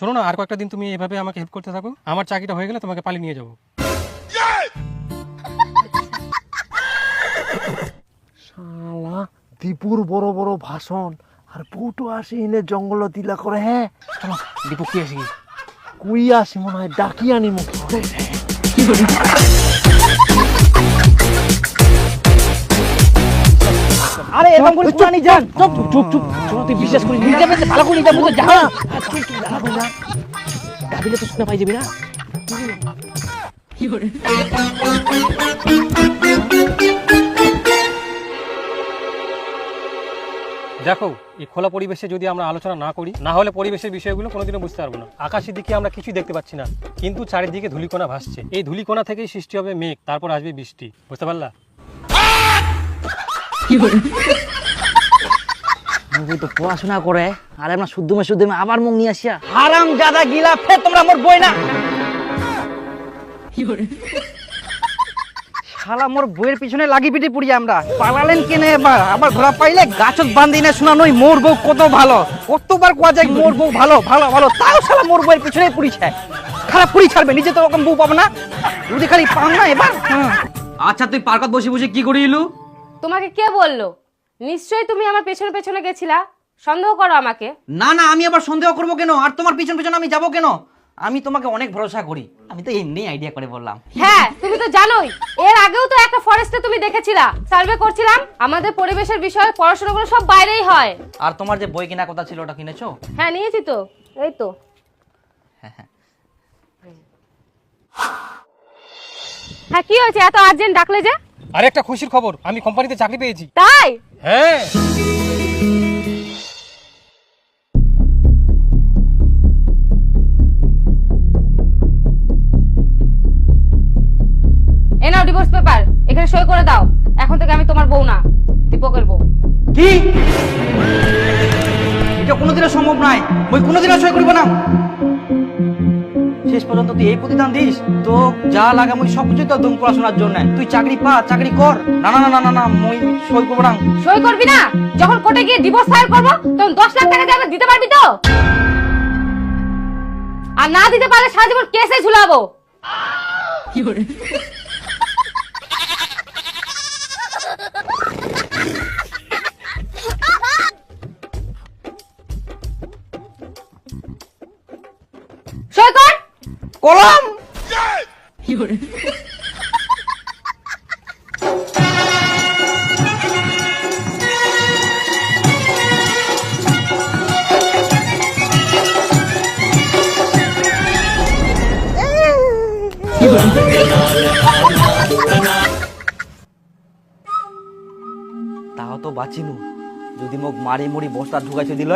শোনো না, আর কয়েকটা দিন তুমি এভাবে আমাকে হেল্প করতে থাকো, আমার চাকরিটা হয়ে গেলে তোমাকে পালিয়ে নিয়ে যাবো। শালা দীপুর বড় বড় ভাষণ আর বউটো আসি এনে জঙ্গল দিলা করে। হ্যাঁ চলো দীপু কি আসি, কুই আসি মনে হয়, ডাকি আনি মুখ। আরে এরকম করে পুরানি যান, চুপ চুপ চুপ চলো, তুই বিশ্বাস করি নিয়ে যাবে, ভালো করে নিয়ে যাবো তো, যা গাবিলে তো শুনে পাই যাবি না। দেখো এই খোলা পরিবেশে যদি আমরা আলোচনা না করি, না হলে পরিবেশের বিষয়গুলো কোনোদিনও বুঝতে পারবো না। আকাশের দিকে আমরা কিছুই দেখতে পাচ্ছি না, কিন্তু চারিদিকে ধূলিকণা ভাসছে। এই ধূলিকণা থেকেই সৃষ্টি হবে মেঘ, তারপর আসবে বৃষ্টি। বুঝতে পারলা? তো পড়াশোনা করে আর আমরা শুদ্ধ আবার মুখ নিয়ে আসিয়া হারাম জাদা গিলা, ফের তোমরা মোর বই না। শালা মোর বইয়ের পিছনে লাগি পিটি পড়ি আমরা, পালালেন কেনে এবার? আবার ধরা পাইলে গাছত বান্ধি না শোনানোই মোর বউ কত ভালো, কতবার কোয়া যায় মোর বউ ভালো ভালো ভালো, তাও শালা মোর বইয়ের পিছনে পড়িছে। খারাপ পুরি ছাড়বে, নিজে তো ওরকম বউ পাবো না, যদি খালি পাও না এবার। আচ্ছা তুই পার্কত বসে বসে কি করিলু? তোমাকে কে বললো? নিশ্চয়ই তুমি আমার পেছনে পেছনে গেছিলা, সন্দেহ করো আমাকে। না না, আমি আবার সন্দেহ করবো কেন? আর তোমার পিছন পিছন আমি যাবো কেন? আমি তোমাকে অনেক ভরসা করি, আমি তো এমনি আইডিয়া করে বললাম। হ্যাঁ তুমি তো জানোই, এর আগেও তো একটা ফরেস্টে তুমি দেখেছিলা, সার্ভে করছিলাম। আমাদের পরিবেশের বিষয়ে পড়াশোনাগুলো সব বাইরেই হয়। আর তোমার যে বই কেনার কথা ছিল ওটা কিনেছো? হ্যাঁ নিয়েছি তো, এই তো। হ্যাঁ কি হয়েছে, এত আর্জেন্ট ডাকলে যে? আর একটা খুশির খবর, আমি কোম্পানিতে চাকরি পেয়েছি। তাই? হ্যাঁ। এ নাও ডিভোর্স পেপার, এখানে সই করে দাও। এখন থেকে আমি তোমার বউ না, দীপকের বউ। কি? এটা কোনোদিনও সম্ভব নয়, বই কোনোদিনও সই করবো না। শেষ পর্যন্ত তুই এই প্রতিদান দিস, তো যা লাগে মই সবকিছু তো দম পড়াশোনার জন্য। তুই চাকরি পা, চাকরি কর। না না না না না না, মই সই করবো না। সই করবি না? যখন কোর্টে গিয়ে ডিভোর্স ফাইল করবো তখন 10 লাখ টাকা দিয়ে দিতে পারবি তো? আর না দিতে পারলে সারা জীবন কেসে ঝুলাবো। সই কর। কলম। তাও তো বাঁচিনু, যদি মোক মারি মুড়ি বস্তা ঢুকাইছে দিল।